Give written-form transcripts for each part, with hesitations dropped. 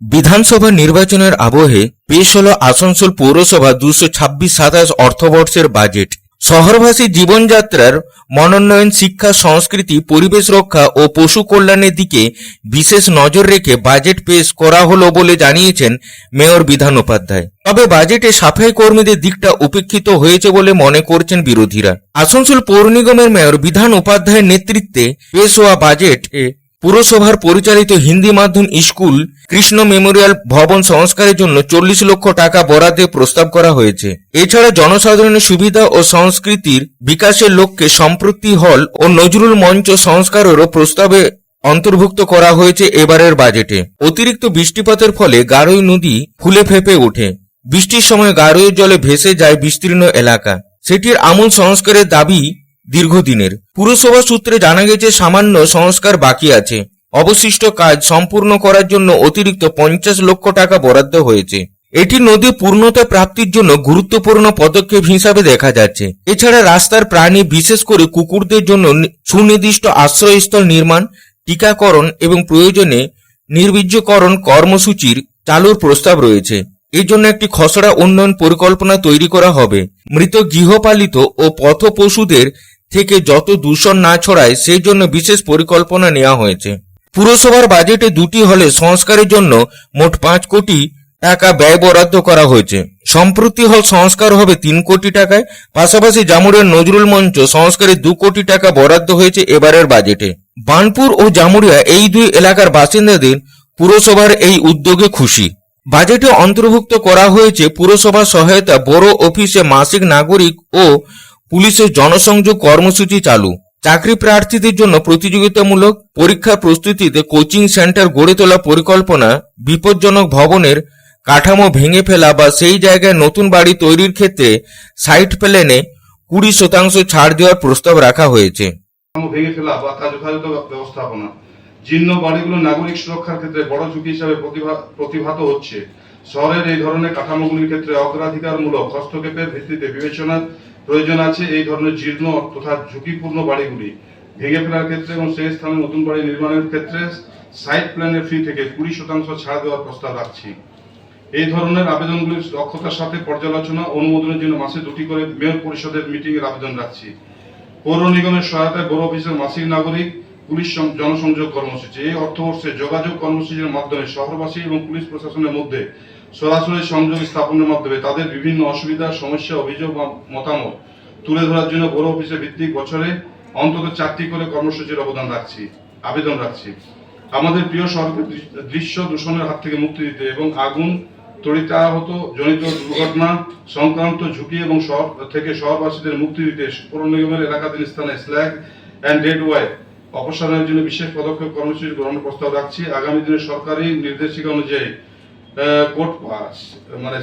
বিধানসভা নির্বাচনের আবহে পেশ হল আসানসোল পৌরসভা 226-27 অর্থবর্ষের বাজেট। শহরবাসী জীবনযাত্রার মনোন্নয়ন, শিক্ষা, সংস্কৃতি, পরিবেশ রক্ষা ও পশু কল্যাণের দিকে বিশেষ নজর রেখে বাজেট পেশ করা হলো বলে জানিয়েছেন মেয়র বিধান উপাধ্যায়। তবে বাজেটে সাফাই কর্মীদের দিকটা উপেক্ষিত হয়েছে বলে মনে করছেন বিরোধীরা। আসানসোল পৌর নিগমের মেয়র বিধান উপাধ্যায়ের নেতৃত্বে পেশ হওয়া বাজেটে পুরসভার পরিচালিত হিন্দি মাধ্যম স্কুল কৃষ্ণ মেমোরিয়াল ভবন সংস্কারের জন্য 40 লক্ষ টাকা বরাদ্দের প্রস্তাব করা হয়েছে। এছাড়া জনসাধারণের সুবিধা ও সংস্কৃতির বিকাশের লক্ষ্যে সম্প্রতি হল ও নজরুল মঞ্চ সংস্কারেরও প্রস্তাবে অন্তর্ভুক্ত করা হয়েছে এবারের বাজেটে। অতিরিক্ত বৃষ্টিপাতের ফলে গারোই নদী ফুলে ফেঁপে ওঠে। বৃষ্টির সময় গারোয়ের জলে ভেসে যায় বিস্তীর্ণ এলাকা। সেটির আমূল সংস্কারের দাবি দীর্ঘদিনের। পুরসভা সূত্রে জানা গেছে সামান্য সংস্কার বাকি আছে। অবশিষ্ট কাজ সম্পূর্ণ করার জন্য অতিরিক্ত 50 লক্ষ টাকা বরাদ্দ হয়েছে। এটি নদী পূর্ণতা প্রাপ্তির জন্য গুরুত্বপূর্ণ পদক্ষেপ হিসাবে দেখা যাচ্ছে। এছাড়া রাস্তার প্রাণী, বিশেষ করে কুকুরদের জন্য সুনির্দিষ্ট আশ্রয়স্থল নির্মাণ, টিকাকরণ এবং প্রয়োজনে নির্বীর্যকরণ কর্মসূচির চালুর প্রস্তাব রয়েছে। এর জন্য একটি খসড়া উন্নয়ন পরিকল্পনা তৈরি করা হবে। মৃত গৃহপালিত ও পথ পশুদের থেকে যত দূষণ না ছড়ায় সেই জন্য বিশেষ পরিকল্পনা নেওয়া হয়েছে। পুরসভার বাজেটে দুটি হলে সংস্কারের জন্য মোট 5 কোটি টাকা ব্যয় বরাদ্দ করা হয়েছে। সম্প্রতি হল সংস্কার হবে 3 কোটি টাকায়। পাশাপাশি জামুরিয়ার নজরুল মঞ্চ সংস্কারে 2 কোটি টাকা বরাদ্দ হয়েছে এবারের বাজেটে। বার্নপুর ও জামুরিয়া এই দুই এলাকার বাসিন্দাদের পুরসভার এই উদ্যোগে খুশি। বাজেটে অন্তর্ভুক্ত করা হয়েছে পুরসভার সহায়তা, বড় অফিসে মাসিক নাগরিক ও পুলিশের জনসংযোগ কর্মসূচি চালু, চাকরি প্রার্থীদের জন্য প্রতিযোগিতামূলক পরীক্ষা প্রস্তুতিতে কোচিং সেন্টার গড়ে তোলা পরিকল্পনা, বিপজ্জনক ভবনের কাঠামো ভেঙে ফেলা বা সেই জায়গায় নতুন বাড়ি তৈরির ক্ষেত্রে সাইট প্ল্যানে 20% ছাড় দেওয়ার প্রস্তাব রাখা হয়েছে। ভেঙে ফেলা বা তার যথাযথ ব্যবস্থাপনা, জীর্ণ বাড়িগুলো নাগরিক সুরক্ষার ক্ষেত্রে বড় ঝুঁকি হিসাবে প্রতিভাত হচ্ছে। শহরের এই ধরনের কাঠামোগুলির ক্ষেত্রে অগ্রাধিকারমূলক হস্তক্ষেপের ভিত্তিতে বিবেচনার প্রয়োজন আছে। এই ধরনের জীর্ণ তথা ঝুঁকিপূর্ণ বাড়িগুলি ভেঙে ফেলার ক্ষেত্রে এবং সেই স্থানে নতুন বাড়ি নির্মাণের ক্ষেত্রে সাইট প্ল্যানের ফি থেকে 20% ছাড় দেওয়ার প্রস্তাব রাখছি। এই ধরনের আবেদনগুলির দক্ষতার সাথে পর্যালোচনা অনুমোদনের জন্য মাসে 2টি করে মেয়র পরিষদের মিটিং এর আবেদন রাখছি। পৌর নিগমের সহায়তায় বড় অফিসের মাসিক নাগরিক পুলিশ জনসংযোগ কর্মসূচি, এই অর্থবর্ষে যোগাযোগ কর্মসূচির মাধ্যমে শহরবাসী এবং পুলিশ প্রশাসনের মধ্যে সরাসরি সংযোগ স্থাপনের মাধ্যমে তাদের বিভিন্ন অসুবিধা, সমস্যা, অভিযোগ বা মতামত তুলে ধরার জন্য বড় অফিসে ভিত্তিক বছরে অন্তত 4টি করে কর্মসূচির আবেদন রাখছি। আমাদের প্রিয় শহরকে দৃশ্য দূষণের হাত থেকে মুক্তি দিতে এবং আগুন, তড়িতাহত জনিত দুর্ঘটনা সংক্রান্ত ঝুঁকি এবং শহর থেকে শহরবাসীদের মুক্তি দিতে পৌর নিগমের এলাকাধীন স্থানে স্ল্যাগ অ্যান্ড ডেড ওয়াই অপসারণের জন্য বিশেষ পদক্ষেপ কর্মসূচি গ্রহণের প্রস্তাব রাখছি। আগামী দিনে সরকারি নির্দেশিকা অনুযায়ী code pass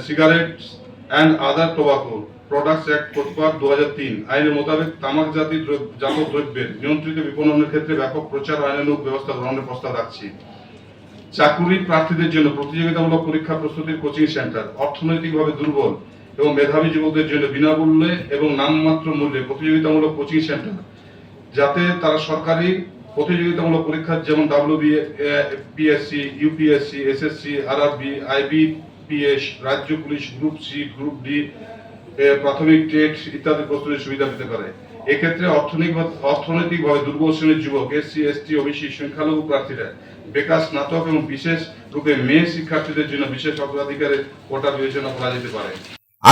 cigarettes and other tobacco products act code pass 2003 আইনের মোতাবেক তামাক জাতীয় দ্রব্যের নিয়ন্ত্রিত বিপণনের ক্ষেত্রে ব্যাপক প্রচার আইনানুগ ব্যবস্থা গ্রহণের প্রস্তাব রাখছি। চাকুরি প্রার্থীদের জন্য প্রতিযোগিতামূলক পরীক্ষা প্রস্তুতির কোচিং সেন্টার, অর্থনৈতিকভাবে দুর্বল এবং মেধাবী যুবকদের জন্য বিনামূল্যে এবং নামমাত্র মূল্যে প্রতিযোগিতামূলক কোচিং সেন্টার, যাতে তারা সরকারি প্রতিযোগিতামূলক পরীক্ষা যেমন WBPSC, UPSC, SSC, RRB, IBPS, রাজ্য police, group C, group D, প্রাথমিক টেট ইত্যাদি প্রস্তুতির সুবিধা পেতে পারে। এক্ষেত্রে অর্থনৈতিকভাবে দুর্বল শ্রেণীর যুবক, SC, ST, OBC, সংখ্যালঘু প্রার্থীরা, বেকার, স্নাতক এবং বিশেষ রূপে মেয়ে শিক্ষার্থীদের জন্য বিশেষ অগ্রাধিকারের কোটা বিবেচনা করা যেতে পারে।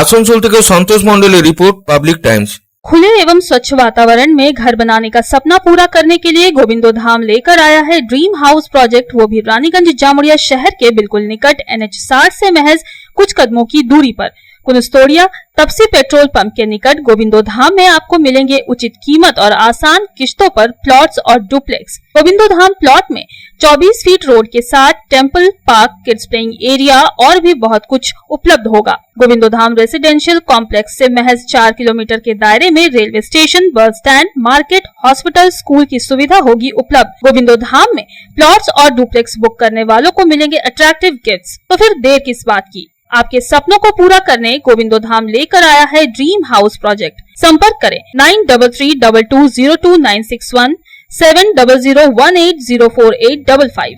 आसनसोल থেকে সন্তোষ মণ্ডলের রিপোর্ট, পাবলিক টাইমস। खुले एवं स्वच्छ वातावरण में घर बनाने का सपना पूरा करने के लिए गोविंदो धाम लेकर आया है ड्रीम हाउस प्रोजेक्ट, वो भी रानीगंज जामुरिया शहर के बिल्कुल निकट NH 60 से महज कुछ कदमों की दूरी पर कुनस्तोड़िया तपसी पेट्रोल पंप के निकट गोविंदो धाम में आपको मिलेंगे उचित कीमत और आसान किश्तों पर प्लॉट्स और डुप्लेक्स। गोविंदो धाम प्लॉट में 24 फीट रोड के साथ temple, park, kids playing area और भी बहुत कुछ उपलब्ध होगा। गोविंदो धाम रेसिडेंशियल कॉम्प्लेक्स से महज 4 किलोमीटर के दायरे में railway station, bus stand, market, hospital, school की सुविधा होगी उपलब्ध। गोविंदो धाम में प्लॉट्स और डुप्लेक्स बुक करने वालों को मिलेंगे अट्रैक्टिव गिफ्ट्स। तो फिर देर किस बात की, आपके सपनों को पूरा करने गोविंदो धाम लेकर आया है ड्रीम हाउस प्रोजेक्ट। संपर्क करें 9332202961, 7001804855।